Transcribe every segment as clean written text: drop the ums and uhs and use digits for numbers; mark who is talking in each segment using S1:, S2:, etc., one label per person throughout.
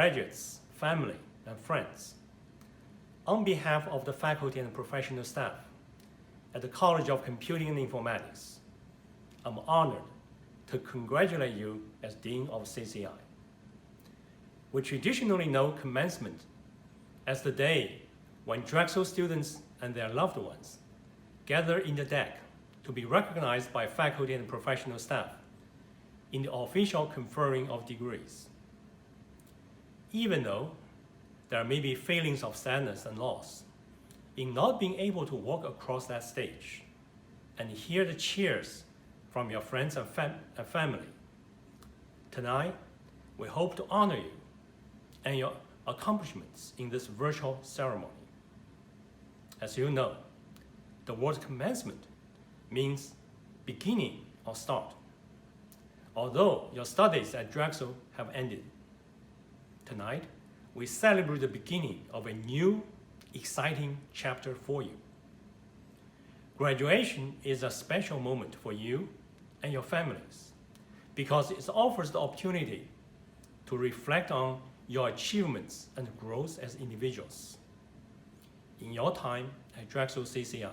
S1: graduates, family, and friends, on behalf of the faculty and professional staff at the College of Computing and Informatics, I'm honored to congratulate you as Dean of CCI. We traditionally know commencement as the day when Drexel students and their loved ones gather in the deck to be recognized by faculty and professional staff in the official conferring of degrees. Even though there may be feelings of sadness and loss in not being able to walk across that stage and hear the cheers from your friends and family, tonight we hope to honor you and your accomplishments in this virtual ceremony. As you know, the word commencement means beginning or start. Although your studies at Drexel have ended, tonight we celebrate the beginning of a new, exciting chapter for you. Graduation is a special moment for you and your families because it offers the opportunity to reflect on your achievements and growth as individuals. In your time at Drexel CCI,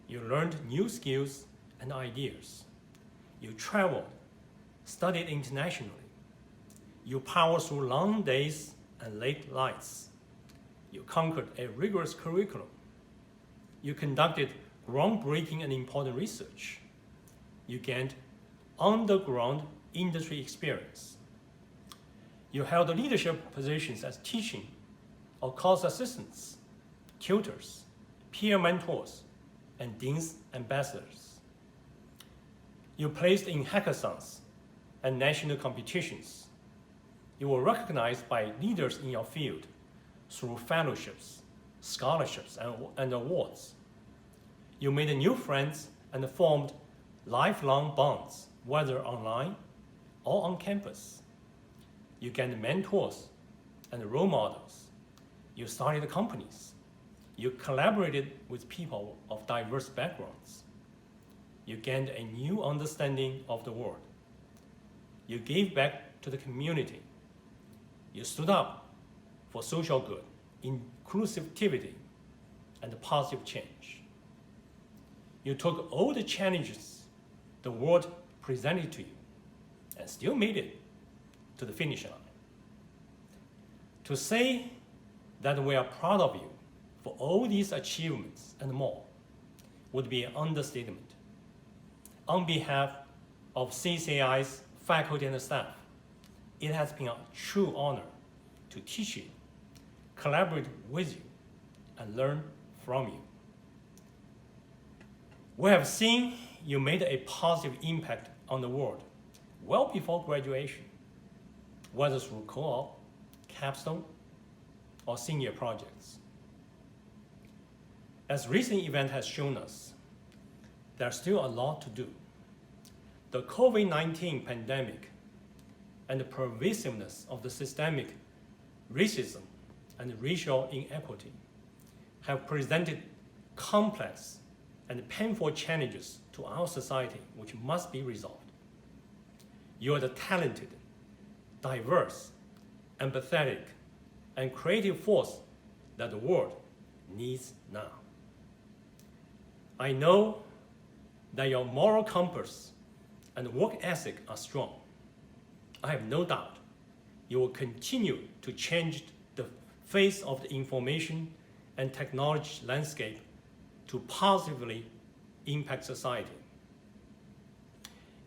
S1: you learned new skills and ideas. You traveled, studied internationally. You powered through long days and late nights. You conquered a rigorous curriculum. You conducted groundbreaking and important research. You gained on-the-ground industry experience. You held leadership positions as teaching or course assistants, tutors, peer mentors, and dean's ambassadors. You placed in hackathons and national competitions. You were recognized by leaders in your field through fellowships, scholarships, and awards. You made new friends and formed lifelong bonds, whether online or on campus. You gained mentors and role models. You started companies. You collaborated with people of diverse backgrounds. You gained a new understanding of the world. You gave back to the community. You stood up for social good, inclusivity, and positive change. You took all the challenges the world presented to you and still made it to the finish line. To say that we are proud of you for all these achievements and more would be an understatement. On behalf of CCI's faculty and staff, it has been a true honor to teach you, collaborate with you, and learn from you. We have seen you made a positive impact on the world well before graduation, whether through co-op, capstone, or senior projects. As recent event has shown us, there's still a lot to do. The COVID-19 pandemic and the pervasiveness of the systemic racism and racial inequity have presented complex and painful challenges to our society which must be resolved. You are the talented, diverse, empathetic, and creative force that the world needs now. I know that your moral compass and work ethic are strong. I have no doubt you will continue to change the face of the information and technology landscape to positively impact society.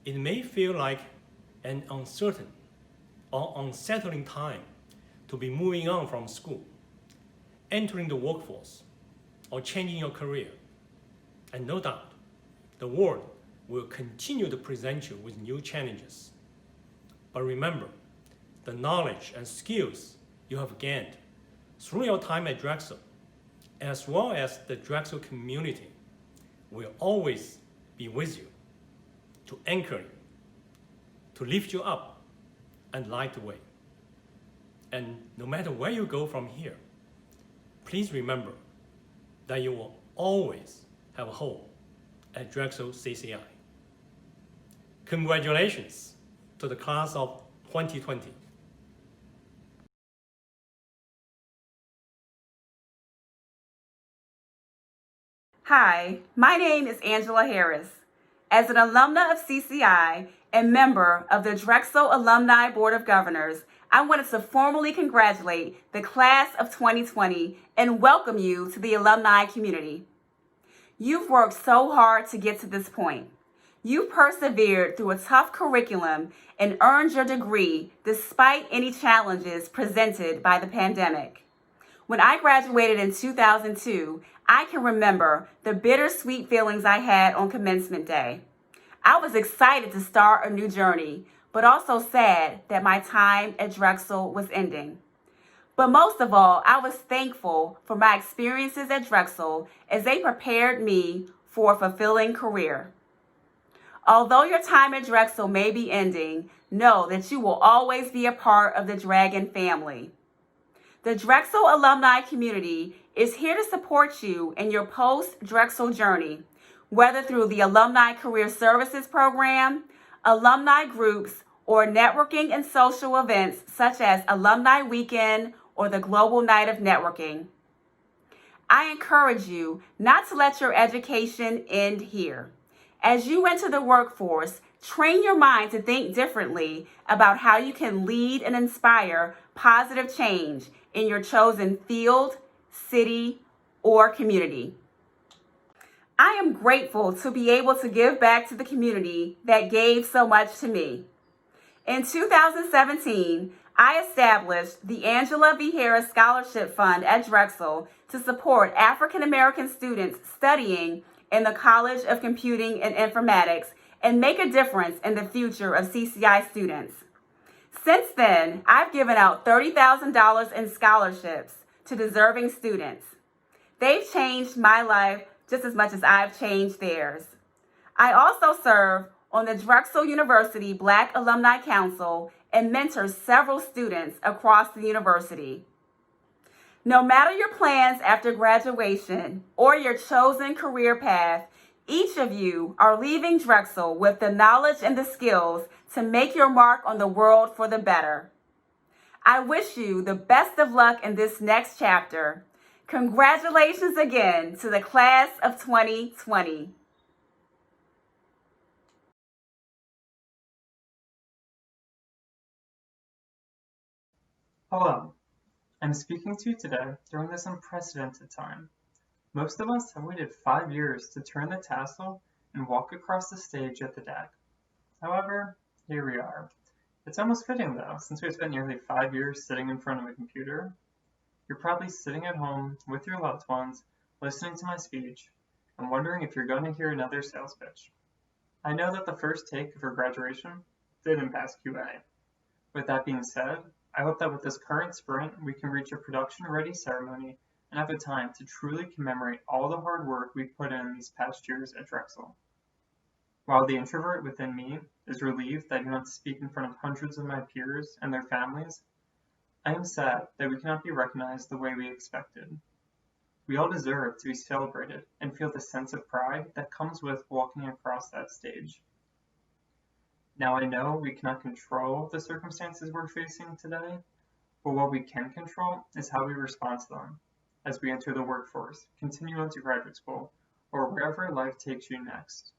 S1: It may feel like an uncertain or unsettling time to be moving on from school, entering the workforce, or changing your career. And no doubt, the world will continue to present you with new challenges. But remember, the knowledge and skills you have gained through your time at Drexel, as well as the Drexel community, will always be with you to anchor you, to lift you up and light the way. And no matter where you go from here, please remember that you will always have a home at Drexel CCI. Congratulations to the class of 2020.
S2: Hi, my name is Angela Harris. As an alumna of CCI and member of the Drexel Alumni Board of Governors, I wanted to formally congratulate the class of 2020 and welcome you to the alumni community. You've worked so hard to get to this point. You persevered through a tough curriculum and earned your degree despite any challenges presented by the pandemic. When I graduated in 2002, I can remember the bittersweet feelings I had on commencement day. I was excited to start a new journey, but also sad that my time at Drexel was ending. But most of all, I was thankful for my experiences at Drexel as they prepared me for a fulfilling career. Although your time at Drexel may be ending, know that you will always be a part of the Dragon family. The Drexel alumni community is here to support you in your post-Drexel journey, whether through the Alumni Career Services Program, alumni groups, or networking and social events such as Alumni Weekend or the Global Night of Networking. I encourage you not to let your education end here. As you enter the workforce, train your mind to think differently about how you can lead and inspire positive change in your chosen field, city, or community. I am grateful to be able to give back to the community that gave so much to me. In 2017, I established the Angela V. Harris Scholarship Fund at Drexel to support African American students studying in the College of Computing and Informatics and make a difference in the future of CCI students. Since then, I've given out $30,000 in scholarships to deserving students. They've changed my life just as much as I've changed theirs. I also serve on the Drexel University Black Alumni Council and mentor several students across the university. No matter your plans after graduation or your chosen career path, each of you are leaving Drexel with the knowledge and the skills to make your mark on the world for the better. I wish you the best of luck in this next chapter. Congratulations again to the class of 2020.
S3: Hello, I'm speaking to you today during this unprecedented time. Most of us have waited 5 years to turn the tassel and walk across the stage at the DAC. However, here we are. It's almost fitting though, since we've spent nearly 5 years sitting in front of a computer. You're probably sitting at home with your loved ones, listening to my speech, and wondering if you're going to hear another sales pitch. I know that the first take of your graduation didn't pass QA. With that being said, I hope that with this current sprint, we can reach a production-ready ceremony and have a time to truly commemorate all the hard work we've put in these past years at Drexel. While the introvert within me is relieved that I don't have to speak in front of hundreds of my peers and their families, I am sad that we cannot be recognized the way we expected. We all deserve to be celebrated and feel the sense of pride that comes with walking across that stage. Now I know we cannot control the circumstances we're facing today, but what we can control is how we respond to them as we enter the workforce, continue on to graduate school, or wherever life takes you next.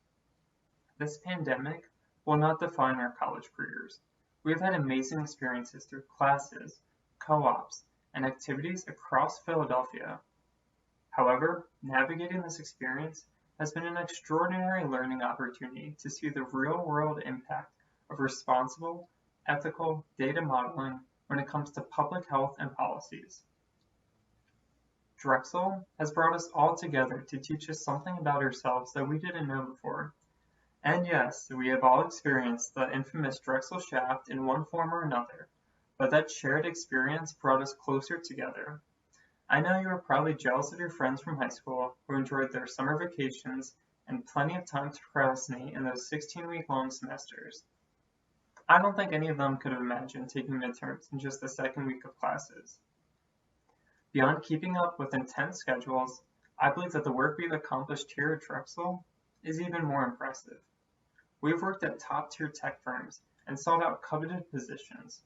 S3: This pandemic will not define our college careers. We have had amazing experiences through classes, co-ops, and activities across Philadelphia. However, navigating this experience has been an extraordinary learning opportunity to see the real-world impact of responsible, ethical data modeling when it comes to public health and policies. Drexel has brought us all together to teach us something about ourselves that we didn't know before. And yes, we have all experienced the infamous Drexel shaft in one form or another, but that shared experience brought us closer together. I know you are probably jealous of your friends from high school who enjoyed their summer vacations and plenty of time to procrastinate in those 16-week-long semesters. I don't think any of them could have imagined taking midterms in just the second week of classes. Beyond keeping up with intense schedules, I believe that the work we've accomplished here at Drexel is even more impressive. We've worked at top-tier tech firms and sought out coveted positions.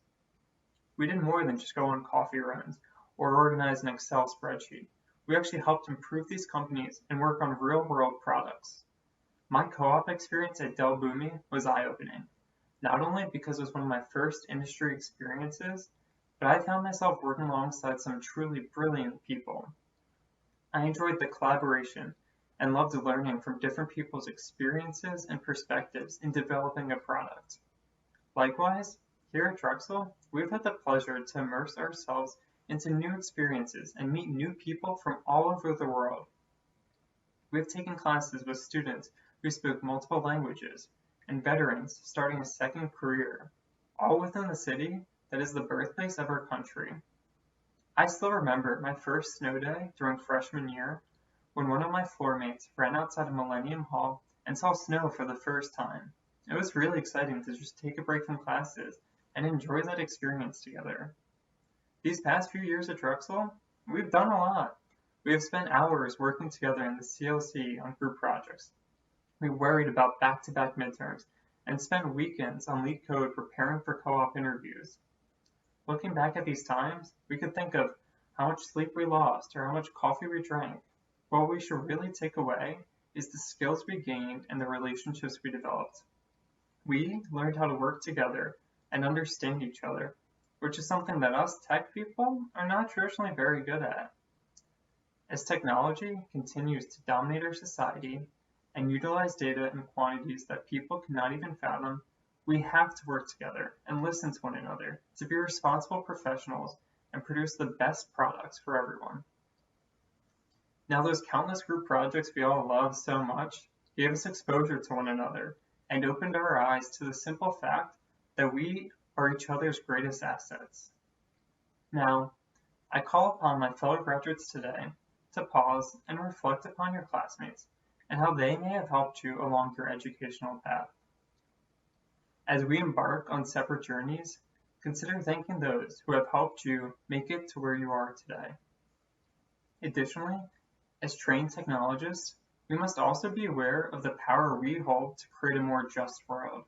S3: We did more than just go on coffee runs or organize an Excel spreadsheet. we actually helped improve these companies and work on real-world products. My co-op experience at Dell Boomi was eye-opening, not only because it was one of my first industry experiences, but I found myself working alongside some truly brilliant people. I enjoyed the collaboration and loved learning from different people's experiences and perspectives in developing a product. Likewise, here at Drexel, we've had the pleasure to immerse ourselves into new experiences and meet new people from all over the world. We've taken classes with students who spoke multiple languages and veterans starting a second career, all within the city that is the birthplace of our country. I still remember my first snow day during freshman year when one of my floor mates ran outside of Millennium Hall and saw snow for the first time. It was really exciting to just take a break from classes and enjoy that experience together. These past few years at Drexel, we've done a lot. We have spent hours working together in the CLC on group projects. We worried about back-to-back midterms and spent weekends on lead code preparing for co-op interviews. Looking back at these times, we could think of how much sleep we lost or how much coffee we drank. What we should really take away is the skills we gained and the relationships we developed. We learned how to work together and understand each other, which is something that us tech people are not traditionally very good at. As technology continues to dominate our society and utilize data in quantities that people cannot even fathom, we have to work together and listen to one another to be responsible professionals and produce the best products for everyone. Now, those countless group projects we all love so much gave us exposure to one another and opened our eyes to the simple fact that we are each other's greatest assets. Now, I call upon my fellow graduates today to pause and reflect upon your classmates and how they may have helped you along your educational path. As we embark on separate journeys, consider thanking those who have helped you make it to where you are today. Additionally, as trained technologists, we must also be aware of the power we hold to create a more just world.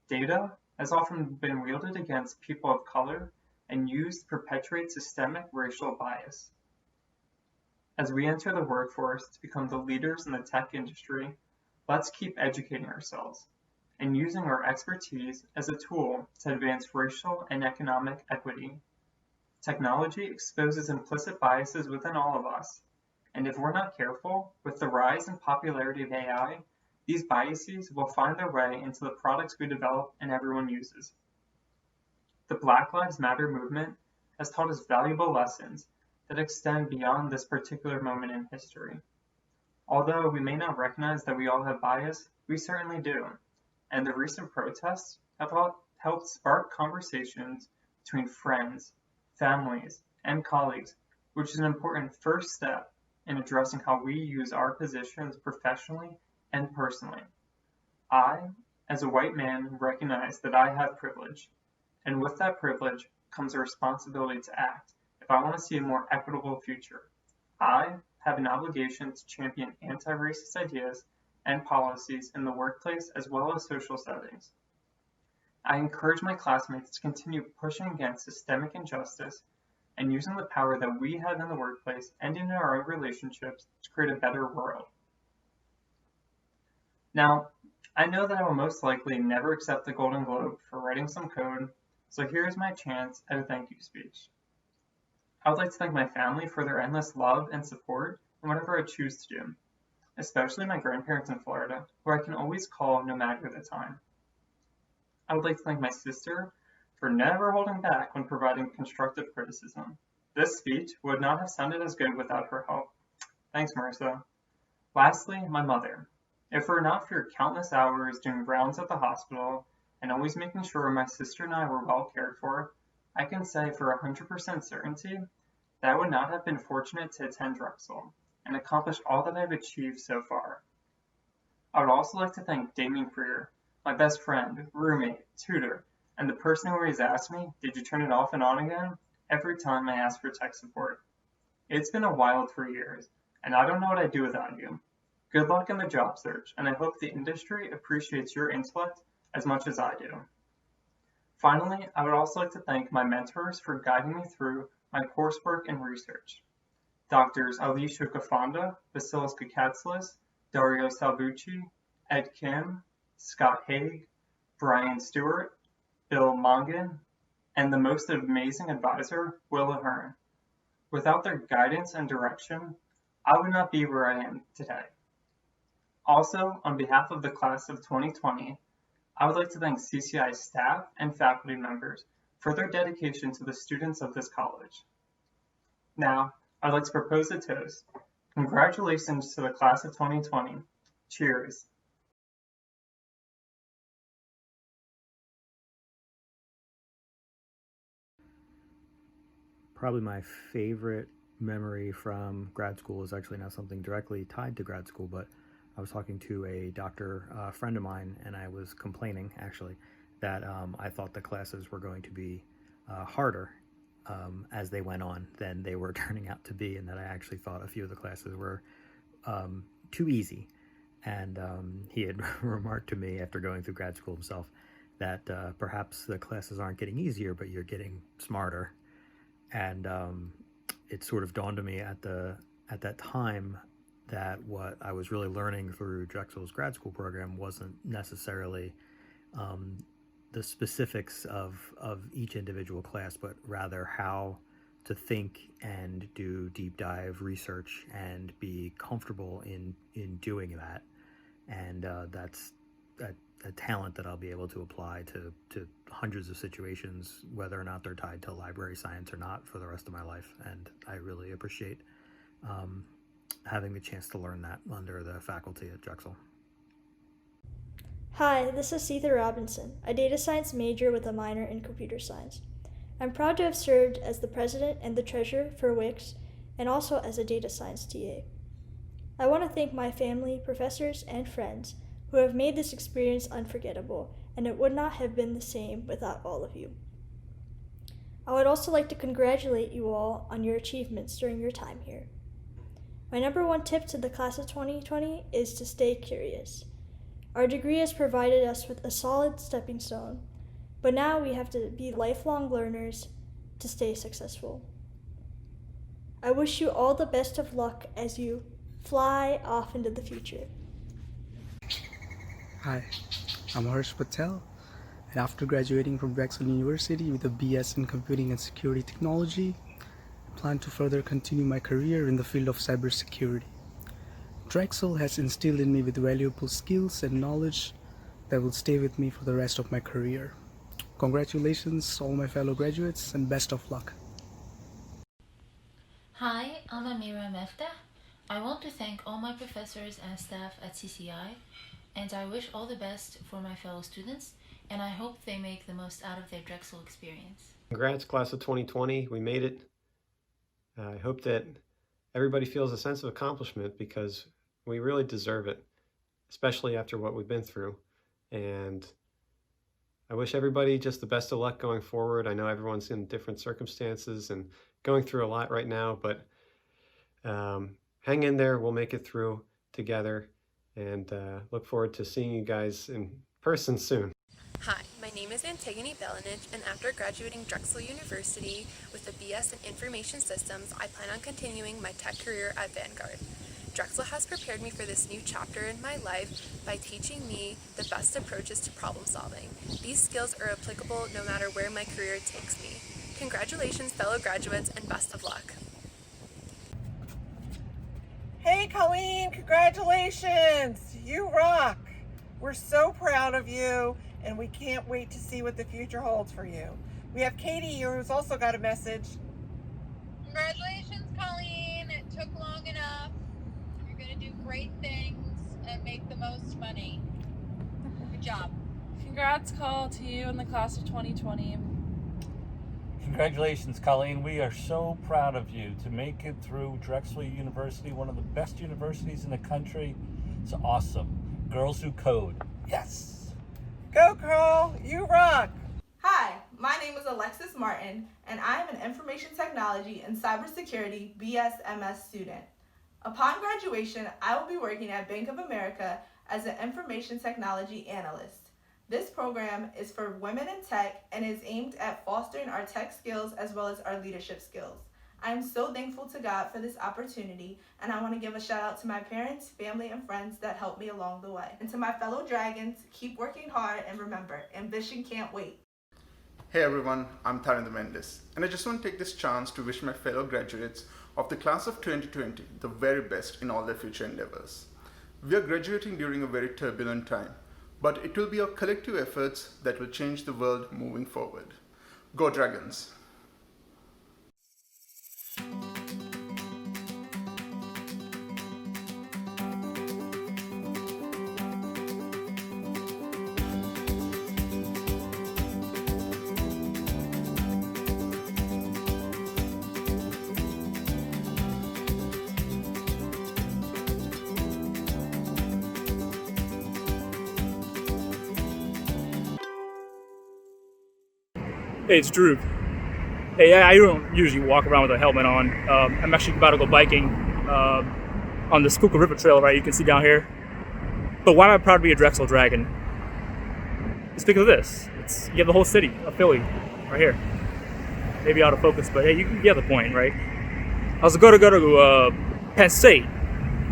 S3: Data has often been wielded against people of color and used to perpetuate systemic racial bias. As we enter the workforce to become the leaders in the tech industry, let's keep educating ourselves and using our expertise as a tool to advance racial and economic equity. Technology exposes implicit biases within all of us, and if we're not careful, with the rise in popularity of AI, these biases will find their way into the products we develop and everyone uses. The Black Lives Matter movement has taught us valuable lessons that extend beyond this particular moment in history. Although we may not recognize that we all have bias, we certainly do, and the recent protests have helped spark conversations between friends, families, and colleagues, which is an important first step in addressing how we use our positions professionally and personally. I, as a white man, recognize that I have privilege, and with that privilege comes a responsibility to act if I want to see a more equitable future. I have an obligation to champion anti-racist ideas and policies in the workplace as well as social settings. I encourage my classmates to continue pushing against systemic injustice and using the power that we have in the workplace and in our own relationships to create a better world. Now, I know that I will most likely never accept the Golden Globe for writing some code, so here's my chance at a thank you speech. I would like to thank my family for their endless love and support in whatever I choose to do, especially my grandparents in Florida, who I can always call no matter the time. I would like to thank my sister for never holding back when providing constructive criticism. This speech would not have sounded as good without her help. Thanks, Marissa. Lastly, my mother. If it were not for your countless hours doing rounds at the hospital and always making sure my sister and I were well cared for, I can say for 100% certainty that I would not have been fortunate to attend Drexel and accomplish all that I've achieved so far. I would also like to thank Damien Freer, my best friend, roommate, tutor, and the person who always asks me, "Did you turn it off and on again?" every time I ask for tech support. It's been a wild 3 years, and I don't know what I'd do without you. Good luck in the job search, and I hope the industry appreciates your intellect as much as I do. Finally, I would also like to thank my mentors for guiding me through my coursework and research. Doctors Alicia Gafanda, Vasilis Kakatsilis, Dario Salvucci, Ed Kim, Scott Haig, Brian Stewart, Bill Mongan, and the most amazing advisor, Will Ahern. Without their guidance and direction, I would not be where I am today. Also, on behalf of the class of 2020, I would like to thank CCI staff and faculty members for their dedication to the students of this college. Now, I'd like to propose a toast. Congratulations to the class of 2020. Cheers.
S4: Probably my favorite memory from grad school is actually not something directly tied to grad school, but I was talking to a doctor friend of mine, and I was complaining actually that I thought the classes were going to be harder as they went on than they were turning out to be, and that I actually thought a few of the classes were too easy. And he had remarked to me after going through grad school himself that perhaps the classes aren't getting easier, but you're getting smarter. And it sort of dawned on me at that time that what I was really learning through Drexel's grad school program wasn't necessarily the specifics of each individual class, but rather how to think and do deep dive research and be comfortable in doing that. And that's a talent that I'll be able to apply to hundreds of situations, whether or not they're tied to library science or not, for the rest of my life. And I really appreciate having the chance to learn that under the faculty at Drexel.
S5: Hi, this is Seetha Robinson, a data science major with a minor in computer science. I'm proud to have served as the president and the treasurer for Wix, and also as a data science TA. I want to thank my family, professors, and friends who have made this experience unforgettable, and it would not have been the same without all of you. I would also like to congratulate you all on your achievements during your time here. My number one tip to the class of 2020 is to stay curious. Our degree has provided us with a solid stepping stone, but now we have to be lifelong learners to stay successful. I wish you all the best of luck as you fly off into the future.
S6: Hi, I'm Harsh Patel, and after graduating from Drexel University with a BS in Computing and Security Technology, I plan to further continue my career in the field of cybersecurity. Drexel has instilled in me with valuable skills and knowledge that will stay with me for the rest of my career. Congratulations, all my fellow graduates, and best of luck.
S7: Hi, I'm Amira Meftah. I want to thank all my professors and staff at CCI, and I wish all the best for my fellow students, and I hope they make the most out of their Drexel experience.
S8: Congrats, class of 2020. We made it. I hope that everybody feels a sense of accomplishment, because we really deserve it, especially after what we've been through. And I wish everybody just the best of luck going forward. I know everyone's in different circumstances and going through a lot right now, but hang in there. We'll make it through together, and look forward to seeing you guys in person soon.
S9: Hi, my name is Antigone Belinich, and after graduating Drexel University with a BS in Information Systems, I plan on continuing my tech career at Vanguard. Drexel has prepared me for this new chapter in my life by teaching me the best approaches to problem solving. These skills are applicable no matter where my career takes me. Congratulations, fellow graduates, and best of luck.
S10: Hey Colleen, congratulations! You rock! We're so proud of you, and we can't wait to see what the future holds for you. We have Katie here who's also got a message.
S11: Congratulations, Colleen. It took long enough. You're going to do great things and make the most money. Good job.
S12: Congrats, Cole, to you and the class of 2020.
S13: Congratulations, Colleen. We are so proud of you to make it through Drexel University, one of the best universities in the country. It's awesome. Girls Who Code. Yes.
S10: Go, Carl. You rock.
S14: Hi, my name is Alexis Martin, and I am an Information Technology and Cybersecurity BS-MS student. Upon graduation, I will be working at Bank of America as an Information Technology Analyst. This program is for women in tech and is aimed at fostering our tech skills as well as our leadership skills. I am so thankful to God for this opportunity, and I want to give a shout out to my parents, family, and friends that helped me along the way. And to my fellow dragons, keep working hard and remember, ambition can't wait.
S15: Hey everyone, I'm Tarinder Mendes, and I just want to take this chance to wish my fellow graduates of the class of 2020 the very best in all their future endeavors. We are graduating during a very turbulent time, but it will be our collective efforts that will change the world moving forward. Go Dragons!
S16: Hey, it's Drew. Hey, I don't usually walk around with a helmet on. I'm actually about to go biking on the Schuylkill River Trail, right? You can see down here. But why am I proud to be a Drexel Dragon? It's because of this. You have the whole city of Philly right here. Maybe out of focus, but hey, you get the point, right? I was going to go to Penn State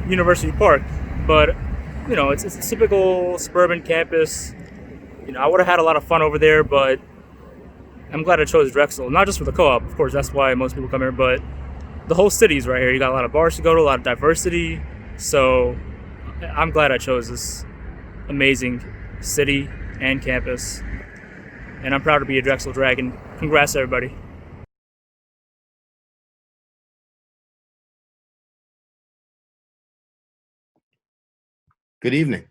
S16: University Park, but you know, it's a typical suburban campus. You know, I would have had a lot of fun over there, but I'm glad I chose Drexel, not just for the co-op, of course, that's why most people come here, but the whole city's right here. You got a lot of bars to go to, a lot of diversity, so I'm glad I chose this amazing city and campus, and I'm proud to be a Drexel Dragon. Congrats, everybody.
S17: Good evening.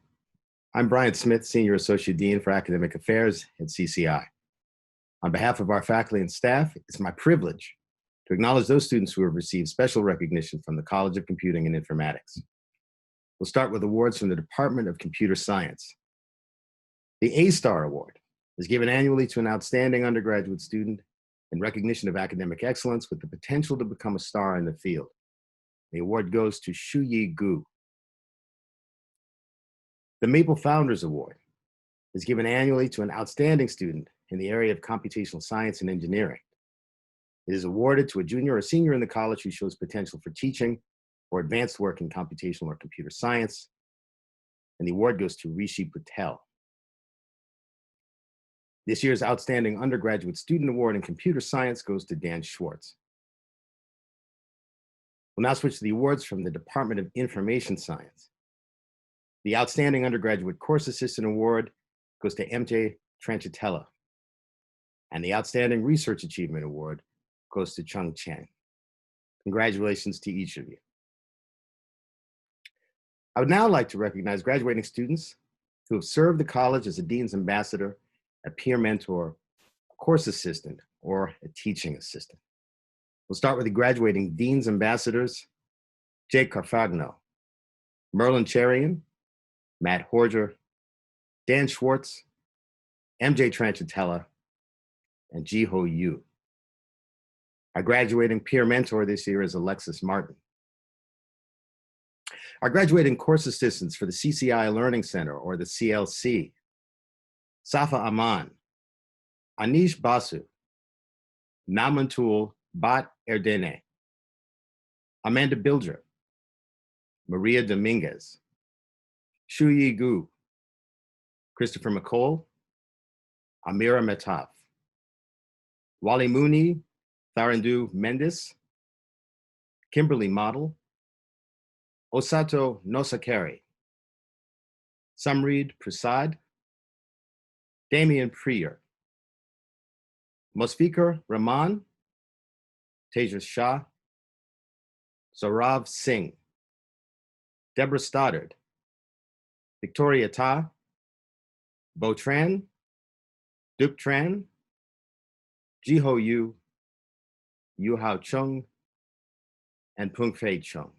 S17: I'm Brian Smith, Senior Associate Dean for Academic Affairs at CCI. On behalf of our faculty and staff, it's my privilege to acknowledge those students who have received special recognition from the College of Computing and Informatics. We'll start with awards from the Department of Computer Science. The A-Star Award is given annually to an outstanding undergraduate student in recognition of academic excellence with the potential to become a star in the field. The award goes to Shuyi Gu. The Maple Founders Award is given annually to an outstanding student in the area of computational science and engineering. It is awarded to a junior or senior in the college who shows potential for teaching or advanced work in computational or computer science. And the award goes to Rishi Patel. This year's Outstanding Undergraduate Student Award in Computer Science goes to Dan Schwartz. We'll now switch to the awards from the Department of Information Science. The Outstanding Undergraduate Course Assistant Award goes to MJ Tranchitella. And the Outstanding Research Achievement Award goes to Chung Chang. Congratulations to each of you. I would now like to recognize graduating students who have served the college as a Dean's Ambassador, a peer mentor, a course assistant, or a teaching assistant. We'll start with the graduating Dean's Ambassadors, Jake Carfagno, Merlin Cherian, Matt Horger, Dan Schwartz, MJ Tranchitella, and Jiho Yu. Our graduating peer mentor this year is Alexis Martin. Our graduating course assistants for the CCI Learning Center, or the CLC, Safa Aman, Anish Basu, Namantul Bat Erdene, Amanda Bilger, Maria Dominguez, Shuyi Gu, Christopher McCall, Amira Metaf, Wally Mooney, Tharandu Mendes, Kimberly Model, Osato Nosakari, Samreed Prasad, Damian Prier, Musfikar Rahman, Tejas Shah, Saurav Singh, Deborah Stoddard, Victoria Ta, Bo Tran, Duke Tran, Jiho Yu, Yu Hao Chung, and Pung Fei Chung.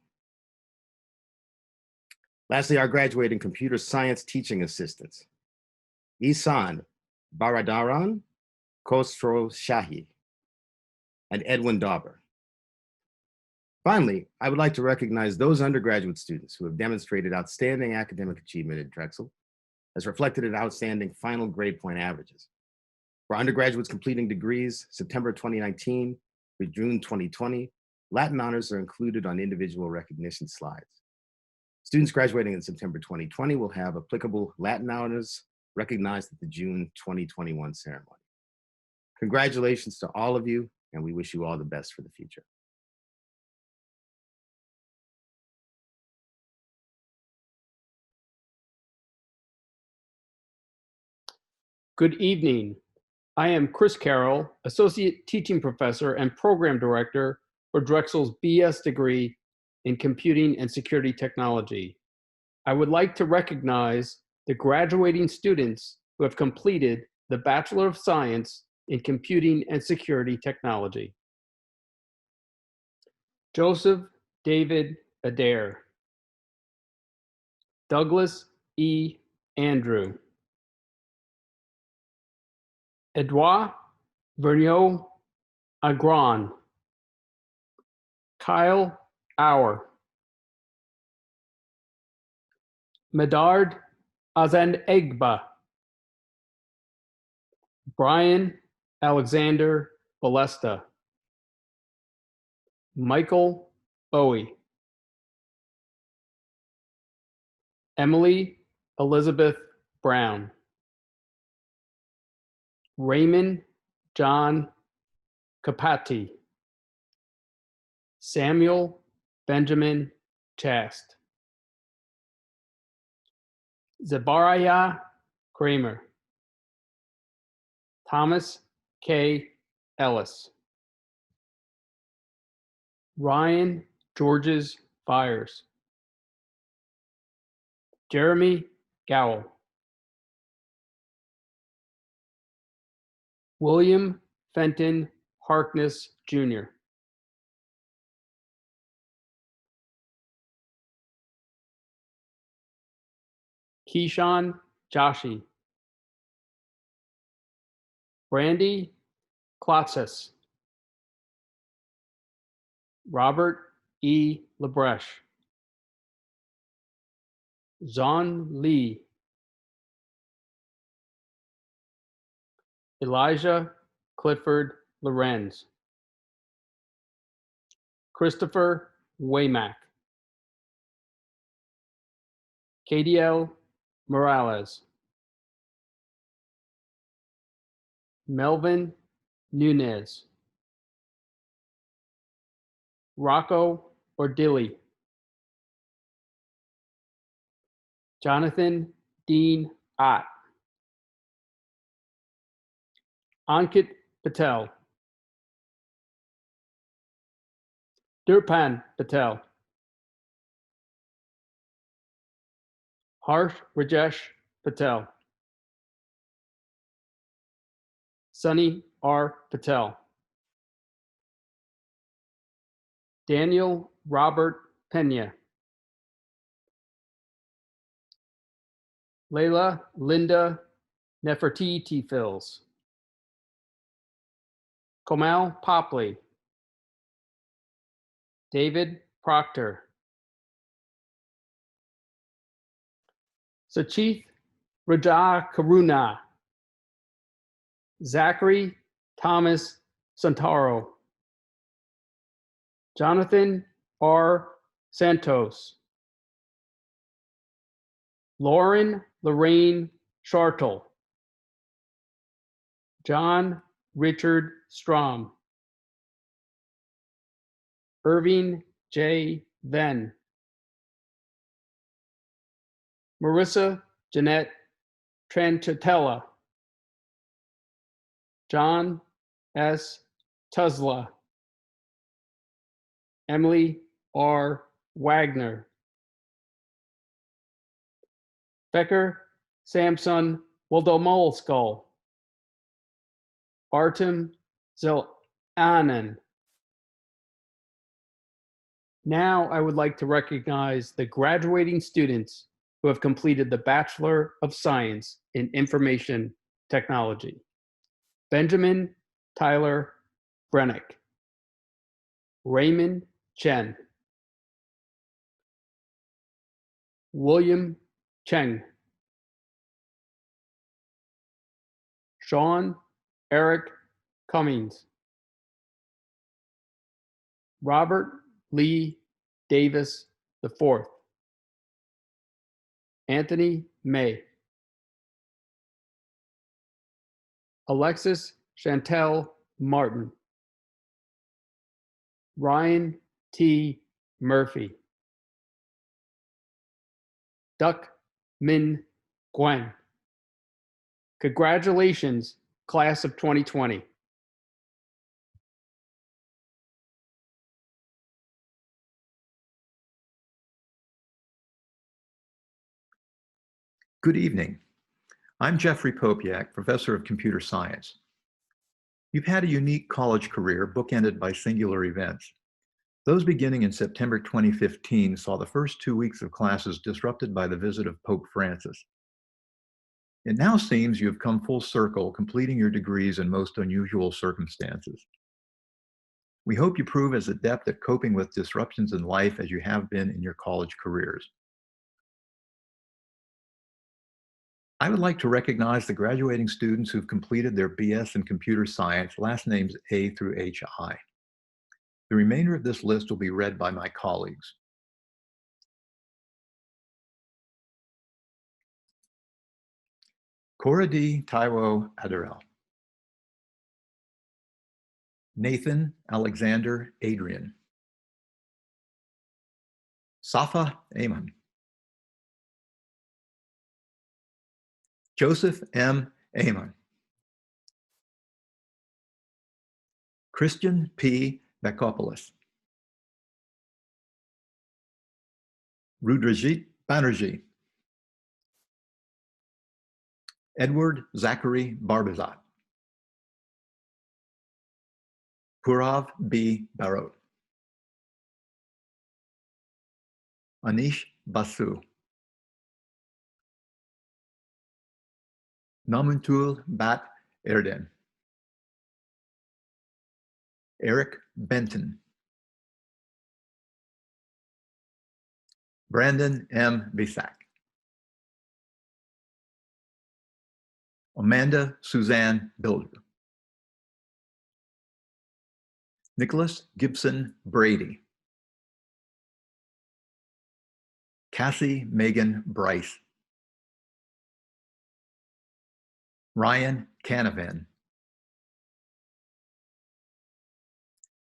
S17: Lastly, our graduating computer science teaching assistants, Isan Baradaran, Khosrow Shahi, and Edwin Dauber. Finally, I would like to recognize those undergraduate students who have demonstrated outstanding academic achievement at Drexel, as reflected in outstanding final grade point averages. For undergraduates completing degrees September 2019 through June 2020, Latin honors are included on individual recognition slides. Students graduating in September 2020 will have applicable Latin honors recognized at the June 2021 ceremony. Congratulations to all of you, and we wish you all the best for the future.
S18: Good evening. I am Chris Carroll, Associate Teaching Professor and Program Director for Drexel's BS degree in Computing and Security Technology. I would like to recognize the graduating students who have completed the Bachelor of Science in Computing and Security Technology. Joseph David Adair. Douglas E. Andrew. Edouard Vergniaud Agron. Kyle Auer. Medard Azanegba. Brian Alexander Balesta. Michael Bowie. Emily Elizabeth Brown. Raymond John Capati. Samuel Benjamin Chast. Zebariah Kramer. Thomas K. Ellis. Ryan Georges Fires. Jeremy Gowell. William Fenton Harkness, Jr. Keyshawn Joshi. Brandy Klotzes. Robert E. Lebreche. Zon Lee. Elijah Clifford Lorenz. Christopher Waymack. Cadiel Morales. Melvin Nunez. Rocco Ordilli. Jonathan Dean Ott. Ankit Patel. Durpan Patel. Harsh Rajesh Patel. Sunny R. Patel. Daniel Robert Pena. Layla Linda Nefertiti Fils. Komal Popley. David Proctor. Sachith Raja Karuna. Zachary Thomas Santaro. Jonathan R. Santos. Lauren Lorraine Chartle. John Richard Strom. Irving J. Venn. Marissa Jeanette Tranchitella. John S. Tuzla. Emily R. Wagner. Becker Samson Woldomolskull. Artem Zilanen. Now I would like to recognize the graduating students who have completed the Bachelor of Science in Information Technology. Benjamin Tyler Brennick. Raymond Chen. William Cheng. Sean Eric Cummings. Robert Lee Davis IV, Anthony May, Alexis Chantel Martin, Ryan T. Murphy, Duck Min Gwen. Congratulations, class of 2020.
S19: Good evening. I'm Jeffrey Popiak, professor of computer science. You've had a unique college career bookended by singular events. Those beginning in September 2015 saw the first 2 weeks of classes disrupted by the visit of Pope Francis. It now seems you have come full circle, completing your degrees in most unusual circumstances. We hope you prove as adept at coping with disruptions in life as you have been in your college careers. I would like to recognize the graduating students who've completed their BS in computer science, last names A through HI. The remainder of this list will be read by my colleagues. Cora D. Taiwo Adarel. Nathan Alexander Adrian. Safa Aman. Joseph M. Aman. Christian P. Bakopoulos. Rudrajit Banerjee. Edward Zachary Barbazat. Purav B. Barot. Anish Basu. Namuntul Bat Erden. Eric Benton. Brandon M. Visak. Amanda Suzanne Bilder. Nicholas Gibson Brady. Cassie Megan Bryce. Ryan Canavan.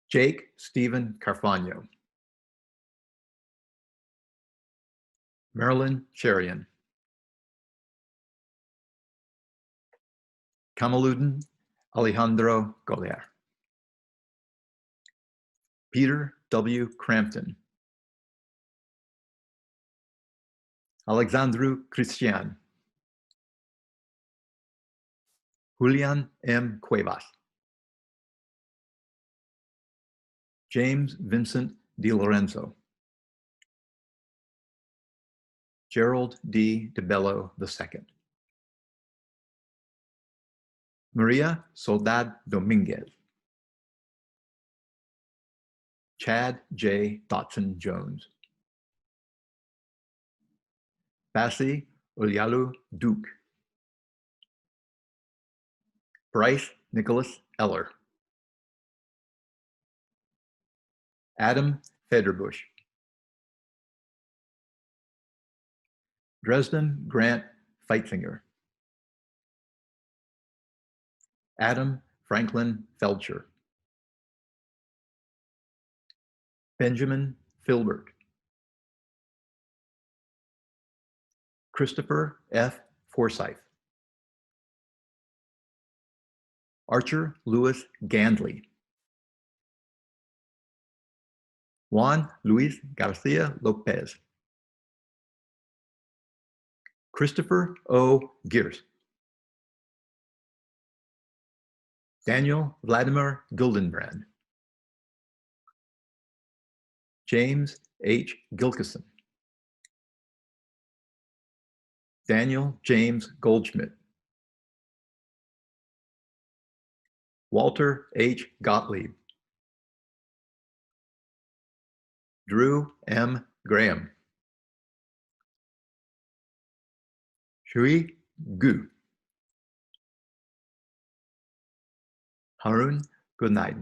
S19: Jake Stephen Carfagno. Marilyn Cherian. Kamaluddin Alejandro Goliar. Peter W. Crampton. Alexandru Cristian. Julian M. Cuevas. James Vincent Di Lorenzo. Gerald D. DeBello II. Maria Soledad Dominguez. Chad J. Dotson Jones. Bassi Ulyalu Duke. Bryce Nicholas Eller. Adam Federbush. Dresden Grant Feitzinger. Adam Franklin Felcher. Benjamin Filbert. Christopher F. Forsyth. Archer Louis Gandley. Juan Luis Garcia Lopez. Christopher O. Gears. Daniel Vladimir Gildenbrand. James H. Gilkison. Daniel James Goldschmidt. Walter H. Gottlieb. Drew M. Graham. Shui Gu. Harun Goodnight.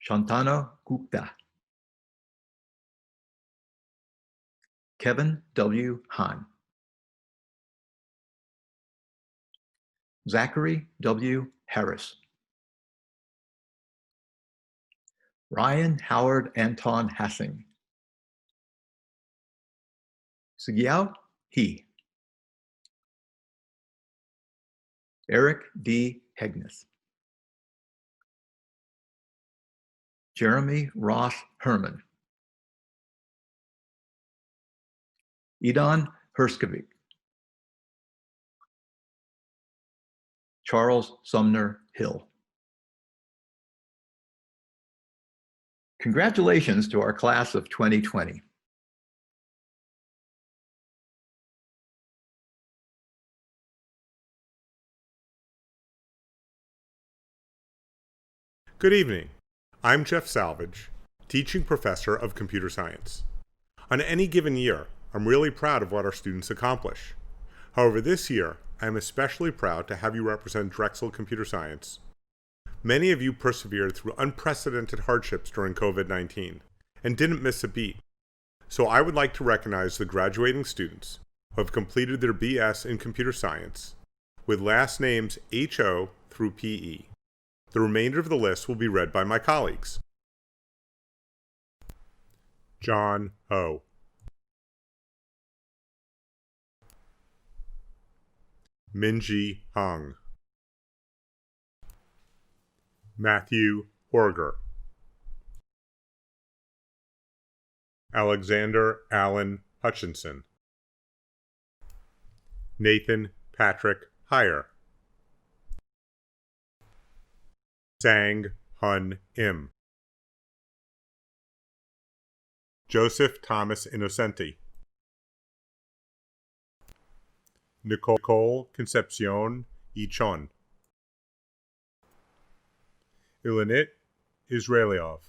S19: Shantanu Gupta, Kevin W. Hahn, Zachary W. Harris, Ryan Howard Anton Hassing, Sugiao He, Eric D. Hegness, Jeremy Ross Herman, Idan Herskovic, Charles Sumner Hill. Congratulations to our class of 2020.
S20: Good evening. I'm Jeff Salvage, teaching professor of computer science. On any given year, I'm really proud of what our students accomplish. However, this year, I'm especially proud to have you represent Drexel Computer Science. Many of you persevered through unprecedented hardships during COVID-19 and didn't miss a beat. So I would like to recognize the graduating students who have completed their BS in computer science with last names HO through PE. The remainder of the list will be read by my colleagues. John Ho, Minji Hung, Matthew Horger, Alexander Allen Hutchinson, Nathan Patrick Heyer, Sang Hun Im, Joseph Thomas Innocenti, Nicole Concepcion Ichon, Ilanit Israeliov,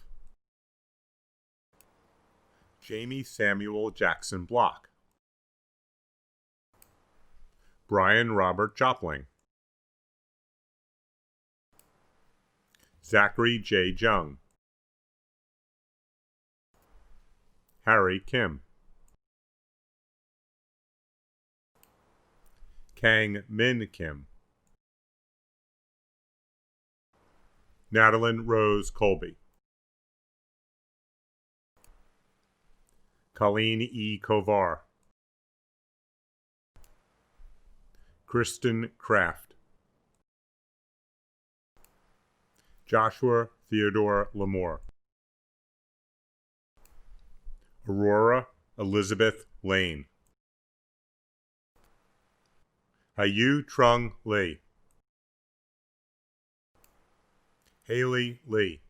S20: Jamie Samuel Jackson Block, Brian Robert Jopling, Zachary J. Jung, Harry Kim, Kang Min Kim, Natalyn Rose Colby, Colleen E. Kovar, Kristen Kraft, Joshua Theodore Lamore, Aurora Elizabeth Lane, Hayu Trung Lee, Haley Lee,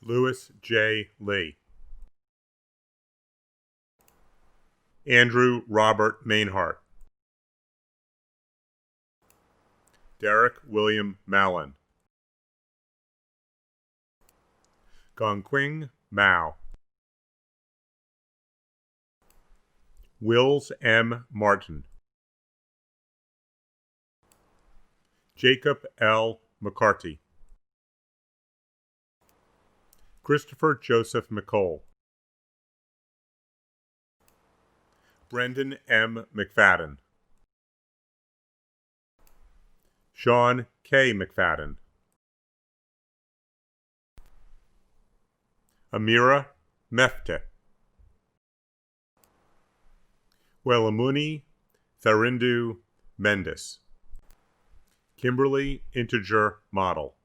S20: Louis J. Lee, Andrew Robert Mainhart, Derek William Mallon, Gongqing Mao, Wills M. Martin, Jacob L. McCarty, Christopher Joseph McCole, Brendan M. McFadden, Sean K. McFadden, Amira Mefte, Welamuni Tharindu Mendes, Kimberly Integer Model,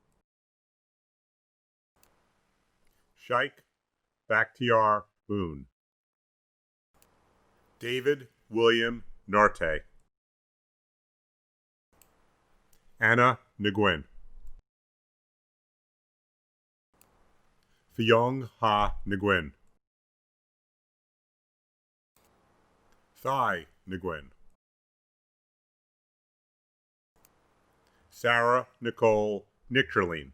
S20: Shaikh Bakhtiar Boone, David William Narte, Anna Nguyen, Fyong Ha Nguyen, Thai Nguyen, Sarah Nicole Nicterline,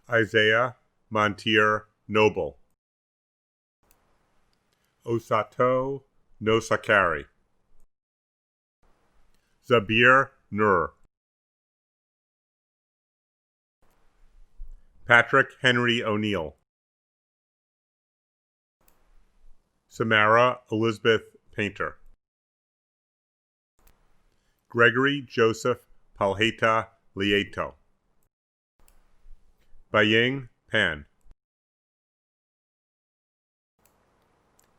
S20: Isaiah Montier Noble, Osato Nosakari, Zabir Nur, Patrick Henry O'Neill, Samara Elizabeth Painter, Gregory Joseph Palheta Lieto, Baying Pan,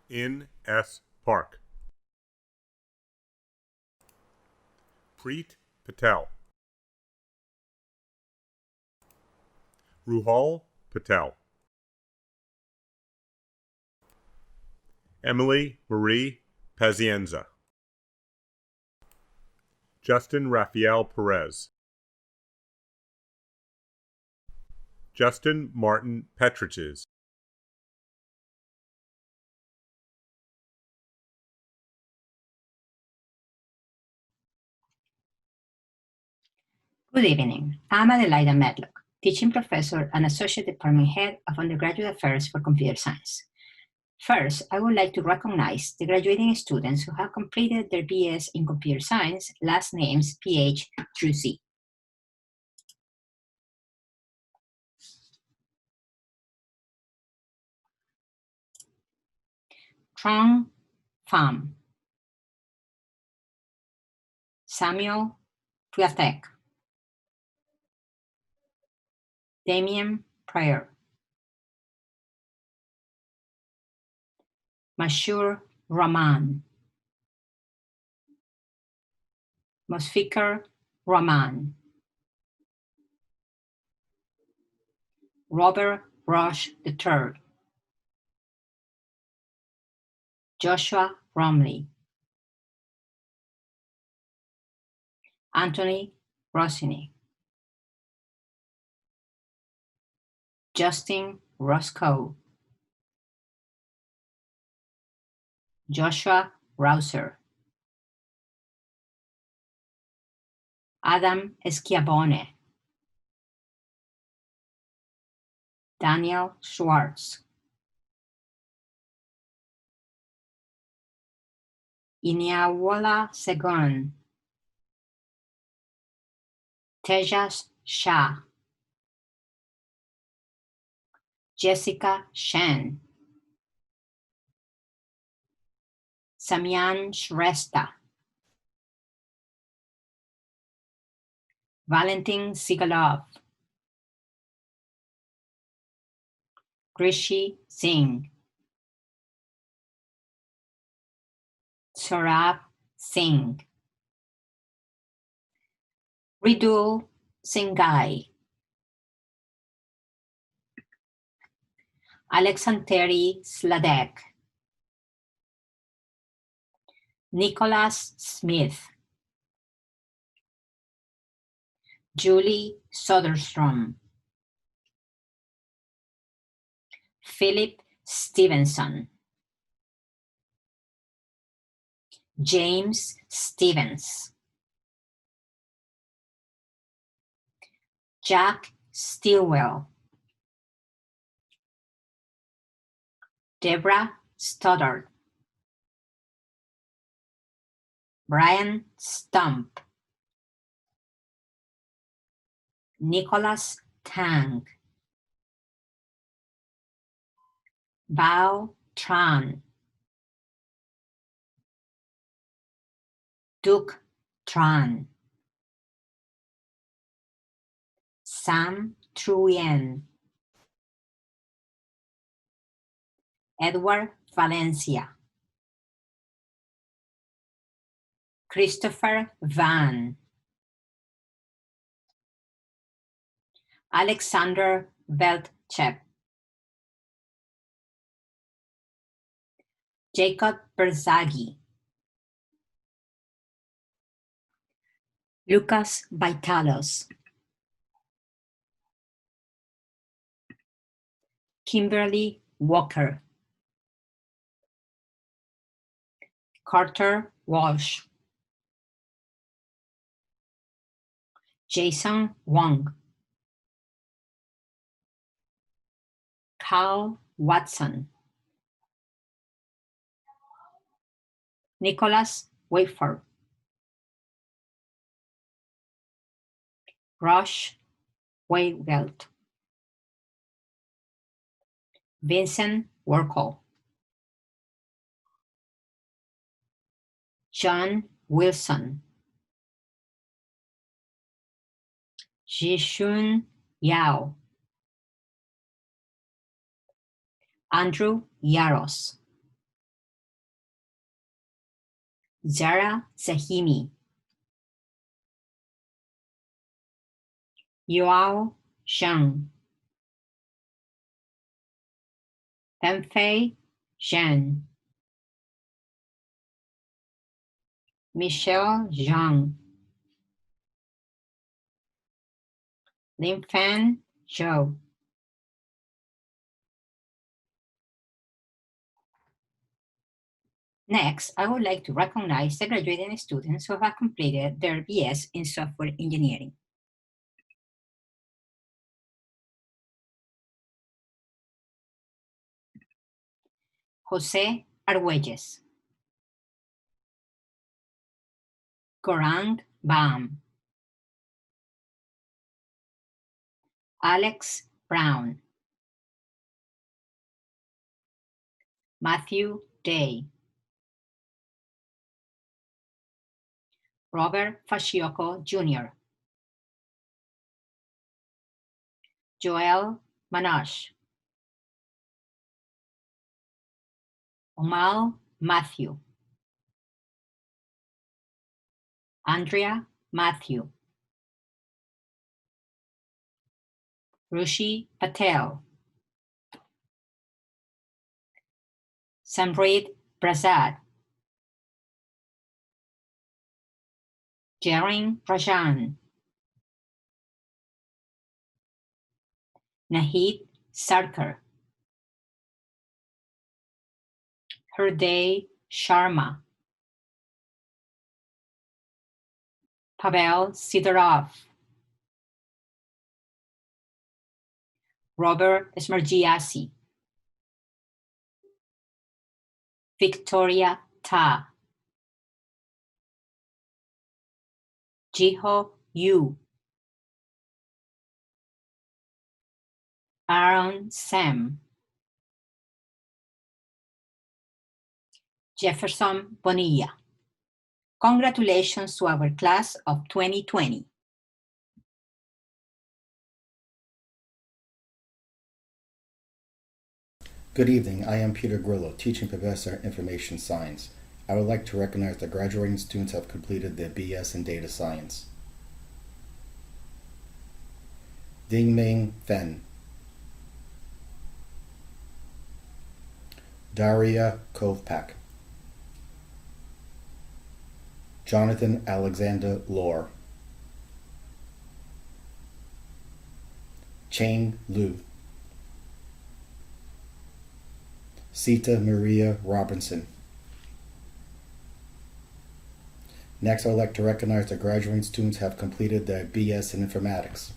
S20: In S. Park, Preet Patel, Ruhal Patel, Emily Marie Pazienza, Justin Rafael Perez, Justin Martin Petriches,
S21: Good evening. I'm Adelaida Medlock, teaching professor and associate department head of undergraduate affairs for computer science. First, I would like to recognize the graduating students who have completed their BS in computer science, last names PH through C. Trong Pham, Samuel Puyatek, Damien Pryor, Mashur Rahman, Musfikar Rahman, Robert Roche III, Joshua Romley, Anthony Rossini, Justin Roscoe, Joshua Rouser, Adam Schiavone, Daniel Schwartz, Iniawala Segun, Tejas Shah, Jessica Shen, Samyan Shrestha, Valentin Sigalov, Krishi Singh, Saurabh Singh, Ridul Singhai, Alexanteri Sladek, Nicholas Smith, Julie Soderstrom, Philip Stevenson, James Stevens, Jack Stilwell, Deborah Stoddard, Brian Stump, Nicholas Tang, Bao Tran, Duke Tran, Sam Truyen, Edward Valencia, Christopher Van, Alexander Veltchev, Jacob Berzaghi, Lucas Vitalos, Kimberly Walker, Carter Walsh, Jason Wong, Carl Watson, Nicholas Wafer, Rush Weigelt, Vincent Warkle, John Wilson, Jishun Yao, Andrew Yaros, Zara Zahimi, Yuao Zhang, Fenfei Zhang, Michelle Zhang, Linfan Zhou. Next, I would like to recognize the graduating students who have completed their BS in software engineering. Jose Argüelles, Gorang Bam, Alex Brown, Matthew Day, Robert Fascioco Jr., Joel Manosh, Omal Matthew, Andrea Matthew, Rushi Patel, Samrit Prasad, Jaren Rajan, Nahid Sarkar, Hriday Sharma, Pavel Sidorov, Robert Smargiassi, Victoria Ta, Jiho Yu, Aaron Sam, Jefferson Bonilla. Congratulations to our class of 2020.
S1: Good evening, I am Peter Grillo, Teaching Professor of Information Science. I would like to recognize that graduating students have completed their BS in Data Science. Dingming Fen, Daria Kovpak, Jonathan Alexander Lohr, Chang Liu, Sita Maria Robinson. Next, I would like to recognize that graduating students have completed their BS in Informatics.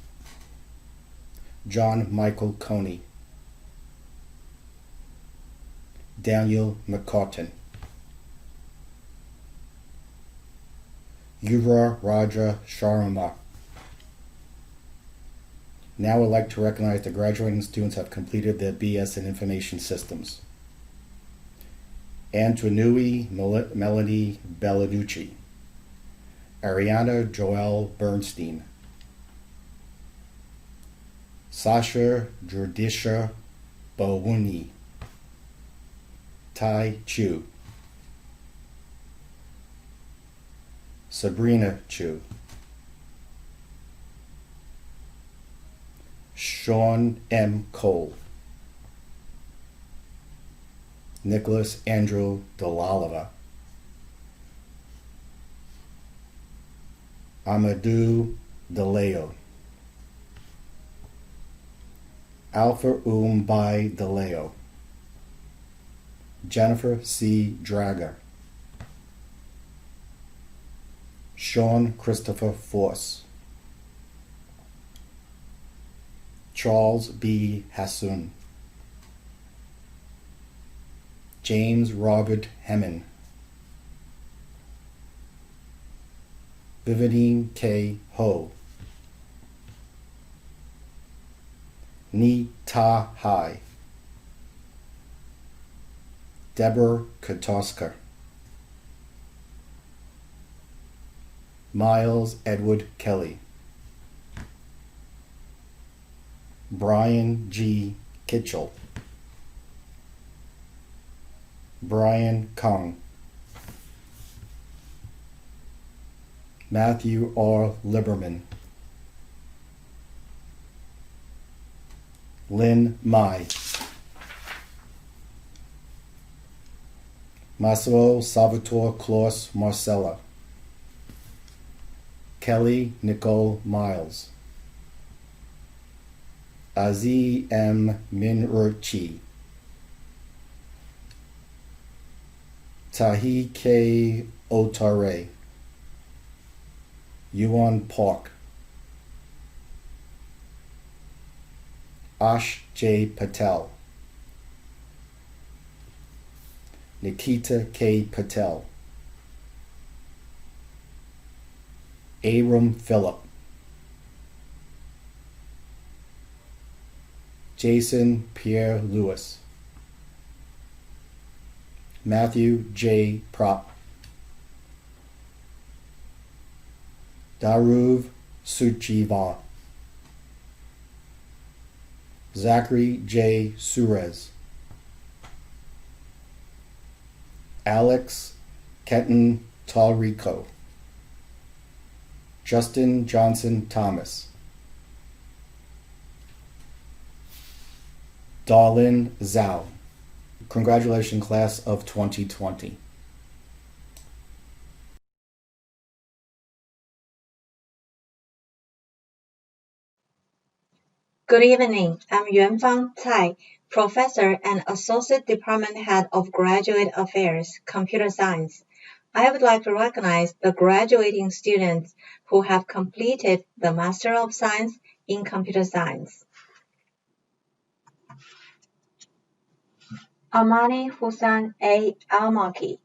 S1: John Michael Coney, Daniel McCartan, Yura Raja Sharma. Now I'd like to recognize the graduating students have completed their BS in Information Systems. Antonui Melanie Bellanucci, Ariana Joelle Bernstein, Sasha Jurdisha Bawuni, Tai Chu, Sabrina Chu, Sean M. Cole, Nicholas Andrew Dalalova, Amadou DeLeo, Alpha Bai DeLeo, Jennifer C. Drager, Sean Christopher Force, Charles B. Hassoun, James Robert Hemmen, Vivian K. Ho, Ni Ta Hai, Deborah Kotoska, Miles Edward Kelly, Brian G. Kitchell, Brian Kong, Matthew R. Liberman, Lynn Mai, Massimo Salvatore Claus Marcella, Kelly Nicole Miles, Aziz M. Minurchi, Tahi K. Otare, Yuan Park, Ash J. Patel, Nikita K. Patel, Abram Phillip, Jason Pierre Lewis, Matthew J. Prop, Daruv Suchiva, Zachary J. Suarez, Alex Kenton Talrico, Justin Johnson Thomas, Darlin Zhao. Congratulations, class of 2020.
S2: Good evening. I'm Yuanfang Cai, Professor and Associate Department Head of Graduate Affairs, Computer Science. I would like to recognize the graduating students who have completed the Master of Science in Computer Science. Amani Hussain A. Almaki,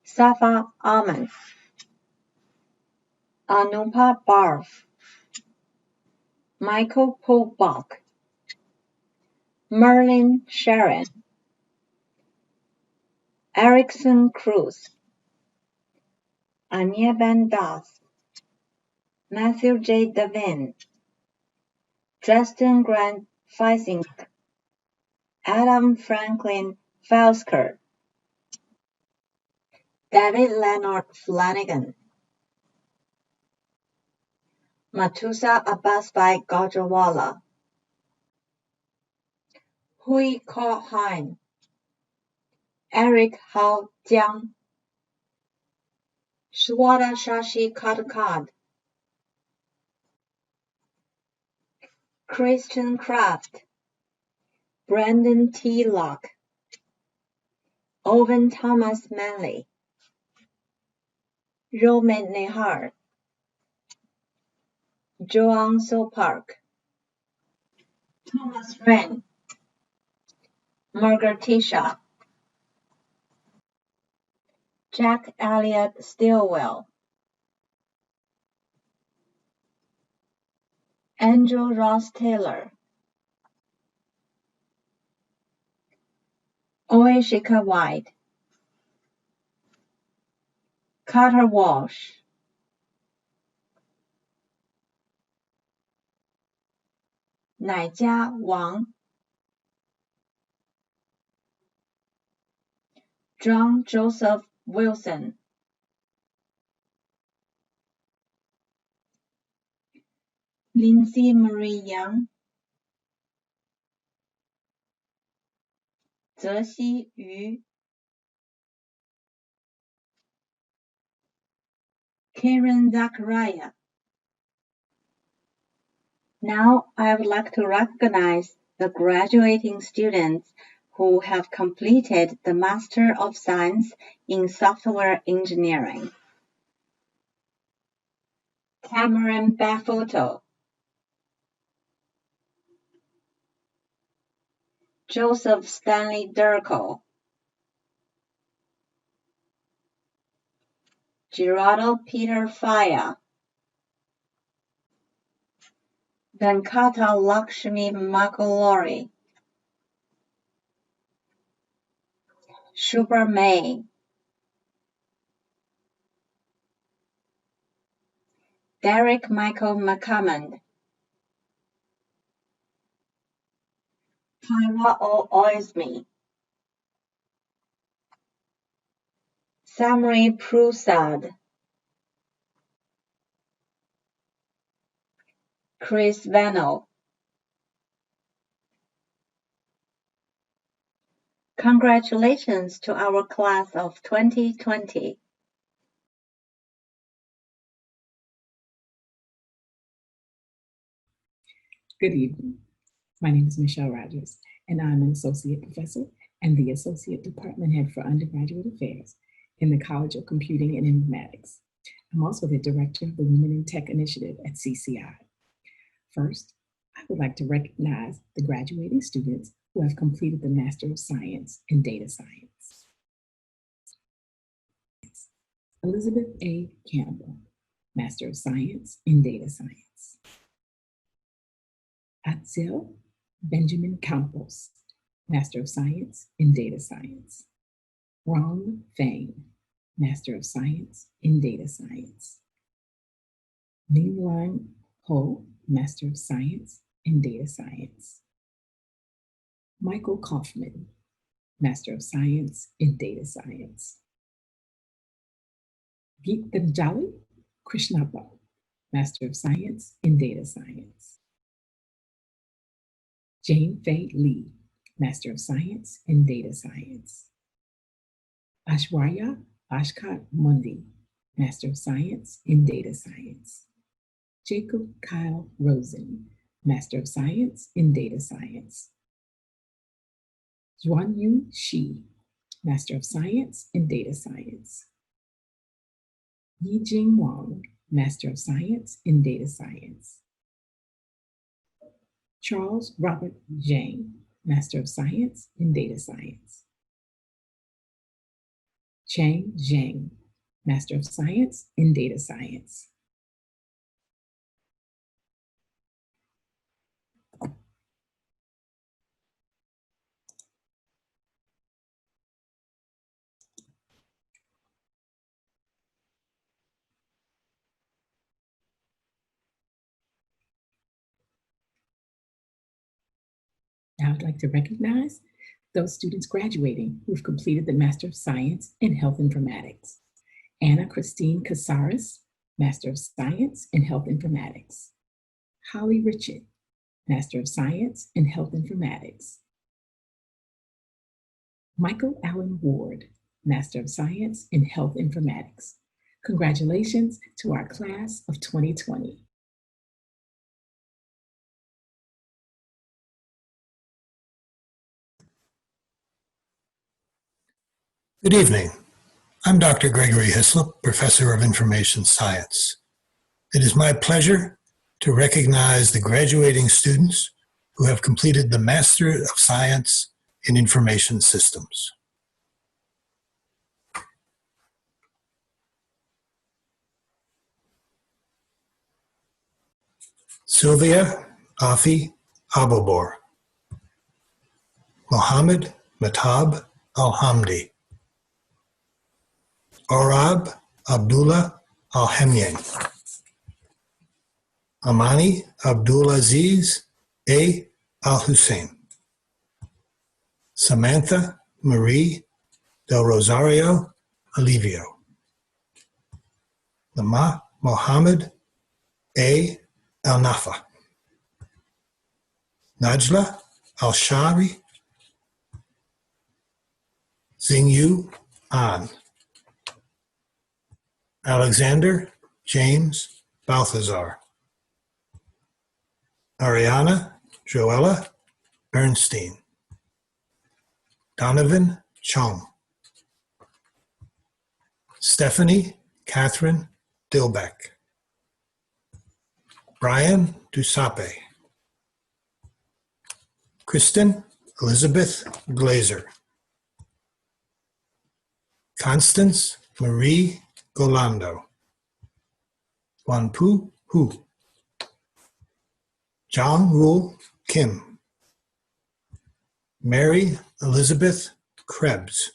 S2: Safa Ahmed, Anupa Barf, Michael Polbach, Merlin Sharon, Erickson Cruz, Anya Van Das, Matthew J. Devine, Justin Grant Feisink, Adam Franklin Felsker, David Leonard Flanagan, Matusa Abbasbai Gajrawala, Hui Ko Hein, Eric Hao Jiang, Shweta Shashi Katkad, Christian Kraft, Brandon T. Locke, Owen Thomas Manley, Roman Nehar, Joan So Park, Thomas Wren, Margaret Tisha, Jack Elliott Stilwell, Andrew Ross Taylor, Oishika White, Carter Walsh, Naijia Wang, John Joseph Wilson, Lindsay Marie Yang, Zexi Yu, Karen Zachariah. Now I would like to recognize the graduating students who have completed the Master of Science in Software Engineering. Cameron Bafoto, Joseph Stanley Durko, Gerardo Peter Faya, Venkata Lakshmi Makalori, Super May, Derek Michael McCammond, Tyra O. Oisme, Samri Prusad, Chris Vano. Congratulations to our class of 2020.
S3: Good evening. My name is Michelle Rogers, and I'm an associate professor and the associate department head for undergraduate affairs in the College of Computing and Informatics. I'm also the director of the Women in Tech Initiative at CCI. First, I would like to recognize the graduating students who have completed the Master of Science in Data Science. Elizabeth A. Campbell, Master of Science in Data Science. Atzel Benjamin Campos, Master of Science in Data Science. Ron Fang, Master of Science in Data Science. Ning-Lan Ho, Master of Science in Data Science. Michael Kaufman, Master of Science in Data Science. Geetanjali Krishnappa, Master of Science in Data Science. Jane Fei Lee, Master of Science in Data Science. Ashwarya Ashkat Mundi, Master of Science in Data Science. Jacob Kyle Rosen, Master of Science in Data Science. Xuanyu Shi, Master of Science in Data Science. Yijing Wang, Master of Science in Data Science. Charles Robert Zhang, Master of Science in Data Science. Chang Zhang, Master of Science in Data Science. I would like to recognize those students graduating who've completed the Master of Science in Health Informatics. Anna Christine Casares, Master of Science in Health Informatics. Holly Richard, Master of Science in Health Informatics. Michael Allen Ward, Master of Science in Health Informatics. Congratulations to our class of 2020.
S22: Good evening. I'm Dr. Gregory Hislop, Professor of Information Science. It is my pleasure to recognize the graduating students who have completed the Master of Science in Information Systems. Sylvia Afi Abobor. Mohammed Matab Alhamdi. Orab Abdullah Al-Hemyang. Amani Abdulaziz A. Al-Hussein. Samantha Marie Del Rosario Alivio. Lama Mohammed A. Al-Nafa. Najla Al-Shari. Xingyu An. Alexander James Balthazar. Ariana Joella Bernstein. Donovan Chung. Stephanie Catherine Dilbeck. Brian Dusape. Kristen Elizabeth Glazer. Constance Marie Golando. Wanpu Hu. Jang Rul Kim. Mary Elizabeth Krebs.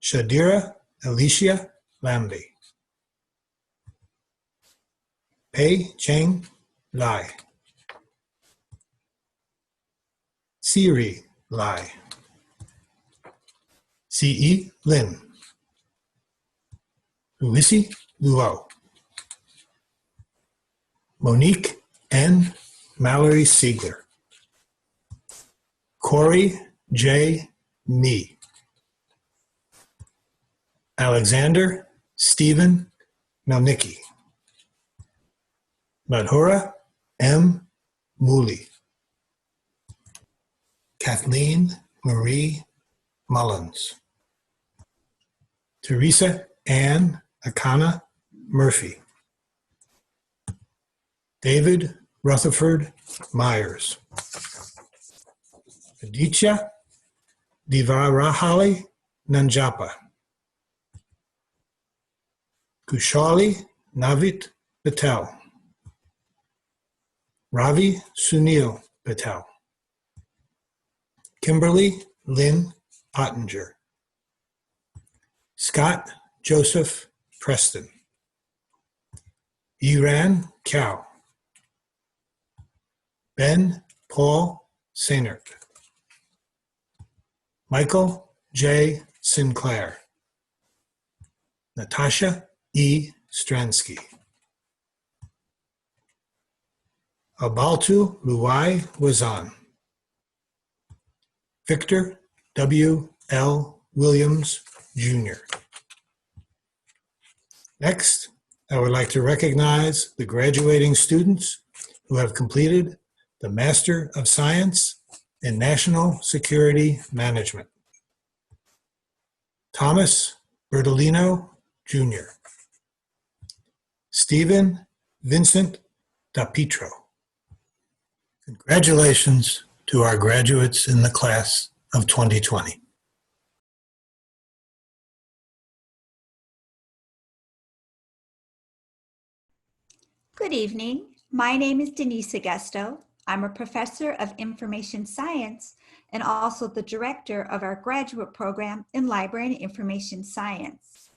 S22: Shadira Alicia Lamley. Pei Cheng Lai. Siri Lai. C.E. Lin. Luisi Luo. Monique N. Mallory Siegler. Corey J. Me. Alexander Stephen Melnicki. Madhura M. Mooley. Kathleen Marie Mullins. Teresa Ann Akana Murphy. David Rutherford Myers. Aditya Divarahali Nanjapa. Kushali Navit Patel. Ravi Sunil Patel. Kimberly Lynn Ottinger. Scott Joseph Preston. Iran Cow. Ben Paul Sainert. Michael J. Sinclair. Natasha E. Stransky. Abaltu Luai Wazan. Victor W. L. Williams, Jr. Next, I would like to recognize the graduating students who have completed the Master of Science in National Security Management. Thomas Bertolino, Jr. Stephen Vincent DaPietro. Congratulations to our graduates in the class of 2020.
S4: Good evening. My name is Denise Augusto. I'm a professor of information science and also the director of our graduate program in library and information science.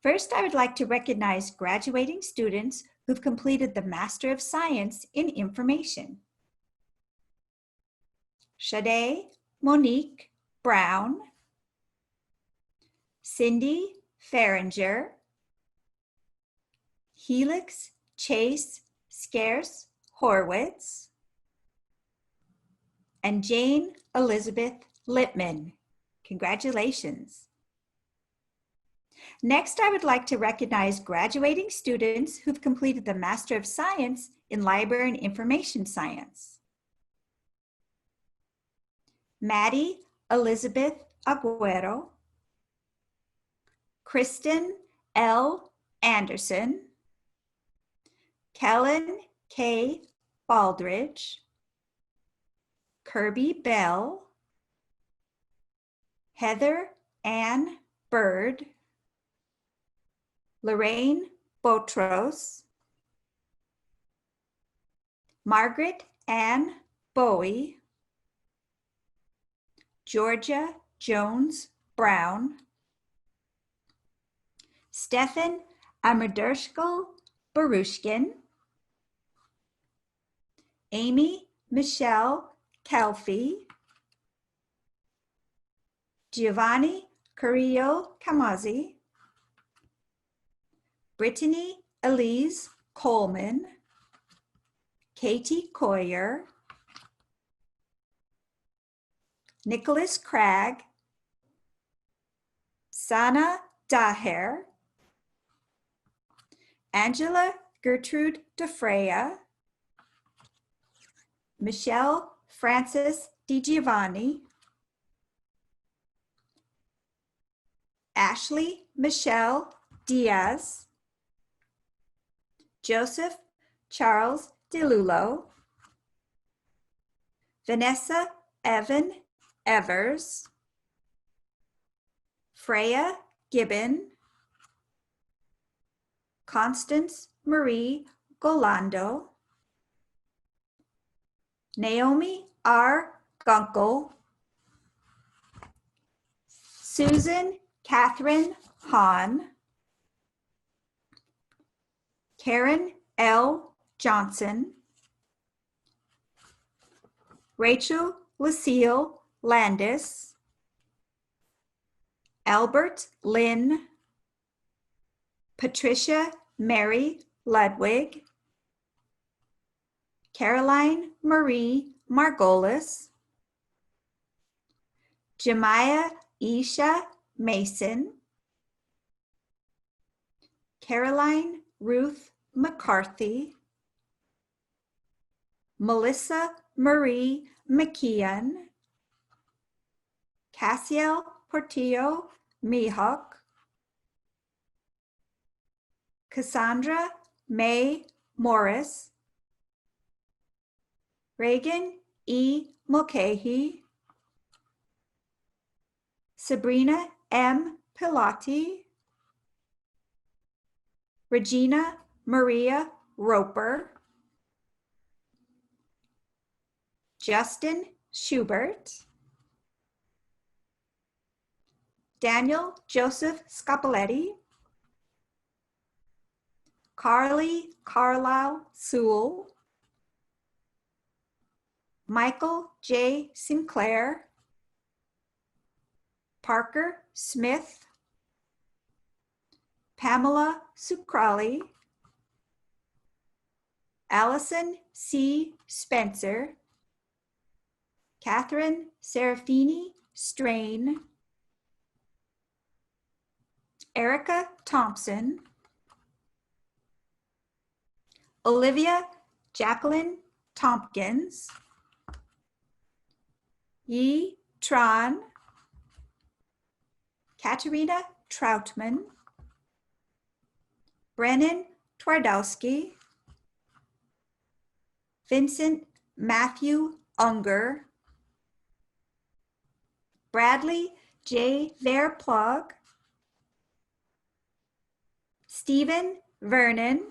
S4: First, I would like to recognize graduating students who've completed the Master of Science in Information. Shade Monique Brown, Cindy Farringer, Helix Chase Scarce Horwitz, and Jane Elizabeth Lippman. Congratulations. Next, I would like to recognize graduating students who've completed the Master of Science in Library and Information Science. Maddie Elizabeth Aguero, Kristen L. Anderson, Kellen K. Baldridge, Kirby Bell, Heather Ann Bird, Lorraine Botros, Margaret Ann Bowie, Georgia Jones Brown, Stefan Amirdershkal Barushkin, Amy Michelle Kelfi, Giovanni Carrillo Camazzi, Brittany Elise Coleman, Katie Coyer, Nicholas Cragg, Sana Daher, Angela Gertrude DeFreya, Michelle Francis DiGiovanni, Ashley Michelle Diaz, Joseph Charles DeLulo, Vanessa Evan Evers, Freya Gibbon, Constance Marie Golando, Naomi R. Gunkel, Susan Catherine Hahn, Karen L. Johnson, Rachel Lucille Landis, Albert Lynn, Patricia Mary Ludwig, Caroline Marie Margolis, Jemiah Isha Mason, Caroline Ruth McCarthy, Melissa Marie McKeon, Cassiel Portillo Mihawk, Cassandra May Morris, Reagan E. Mulcahy, Sabrina M. Pilati, Regina Maria Roper, Justin Schubert, Daniel Joseph Scapoletti, Carly Carlisle Sewell, Michael J. Sinclair, Parker Smith, Pamela Sucrali, Allison C. Spencer, Catherine Serafini Strain, Erica Thompson, Olivia Jacqueline Tompkins, Yi Tran, Katerina Troutman, Brennan Twardowski, Vincent Matthew Unger, Bradley J. Verplug, Stephen Vernon,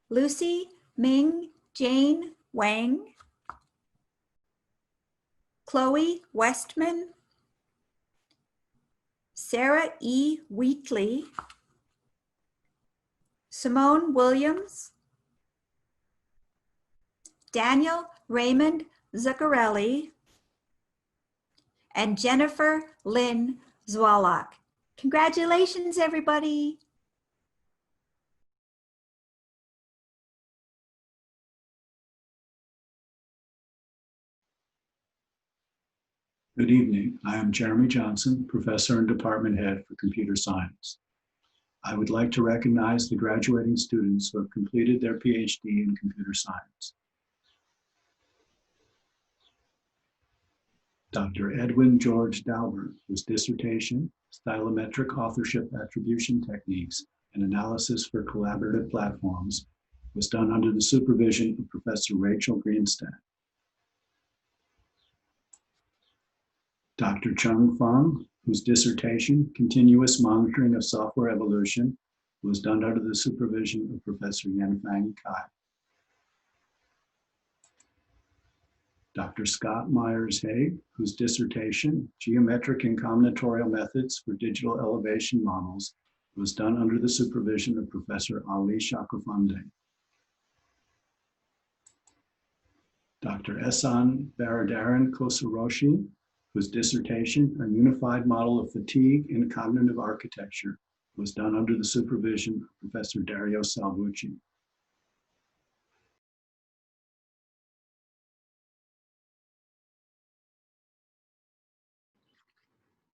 S4: Lucy Ming Jane Wang, Chloe Westman, Sarah E. Wheatley, Simone Williams, Daniel Raymond Zuccarelli, and Jennifer Lynn Zwalak. Congratulations, everybody.
S5: Good evening. I am Jeremy Johnson, Professor and Department Head for Computer Science. I would like to recognize the graduating students who have completed their PhD in Computer Science. Dr. Edwin George Dauber, whose dissertation, Stylometric Authorship Attribution Techniques and Analysis for Collaborative Platforms, was done under the supervision of Professor Rachel Greenstadt. Dr. Chung Fung, whose dissertation, Continuous Monitoring of Software Evolution, was done under the supervision of Professor Yanfang Kai. Dr. Scott Myers-Haig, whose dissertation, Geometric and Combinatorial Methods for Digital Elevation Models, was done under the supervision of Professor Ali Shakofunde. Dr. Ehsan Baradaran Kosaroshi, whose dissertation, A Unified Model of Fatigue in Cognitive Architecture, was done under the supervision of Professor Dario Salvucci.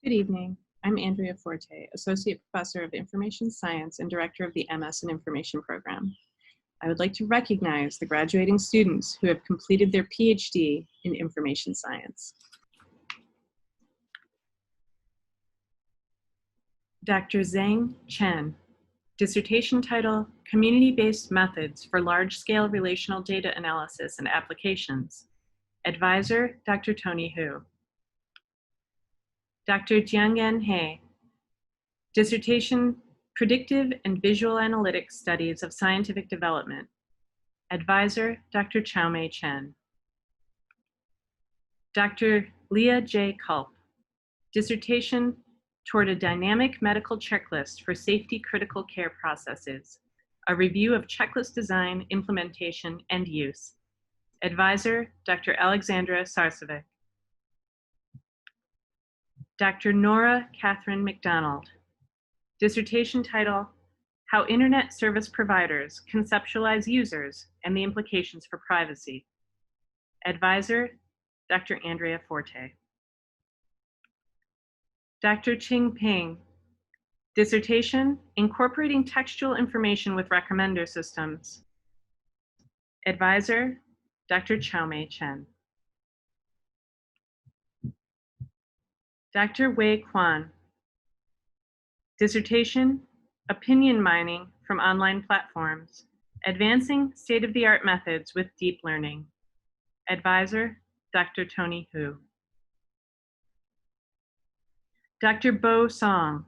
S6: Good evening. I'm Andrea Forte, Associate Professor of Information Science and Director of the MS in Information program. I would like to recognize the graduating students who have completed their PhD in Information Science. Dr. Zhang Chen, dissertation title, Community-Based Methods for Large-Scale Relational Data Analysis and Applications. Advisor, Dr. Tony Hu. Dr. Jiangan He, dissertation, Predictive and Visual Analytics Studies of Scientific Development. Advisor, Dr. Chao-Mei Chen. Dr. Leah J. Culp, Dissertation toward a dynamic medical checklist for safety critical care processes, a review of checklist design, implementation, and use. Advisor, Dr. Alexandra Sarcevic. Dr. Nora Catherine McDonald. Dissertation title, How Internet Service Providers Conceptualize Users and the Implications for Privacy. Advisor, Dr. Andrea Forte. Dr. Ching Ping. Dissertation, Incorporating Textual Information with Recommender Systems. Advisor, Dr. Chao-Mei Chen. Dr. Wei Kwan. Dissertation, Opinion Mining from Online Platforms, Advancing State-of-the-Art Methods with Deep Learning. Advisor, Dr. Tony Hu. Dr. Bo Song.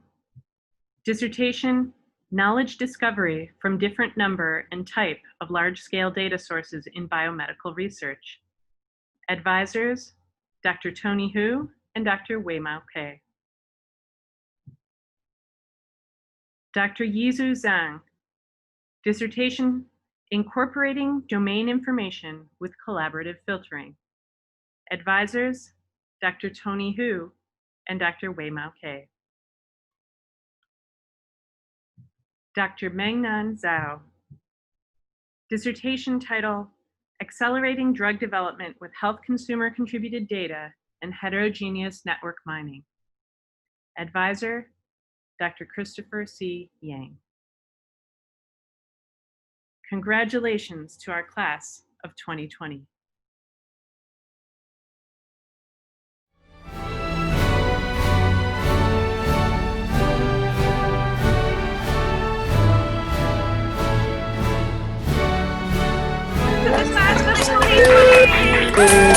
S6: Dissertation, Knowledge Discovery from Different Number and Type of Large-Scale Data Sources in Biomedical Research. Advisors, Dr. Tony Hu and Dr. Wei-Mao Pei. Dr. Yizu Zhang. Dissertation, Incorporating Domain Information with Collaborative Filtering. Advisors, Dr. Tony Hu and Dr. Wei-Mao Pei. Dr. Mengnan Zhao. Dissertation title, Accelerating Drug Development with Health Consumer Contributed Data and Heterogeneous Network Mining. Advisor, Dr. Christopher C. Yang. Congratulations to our class of 2020.
S4: The class of 2020.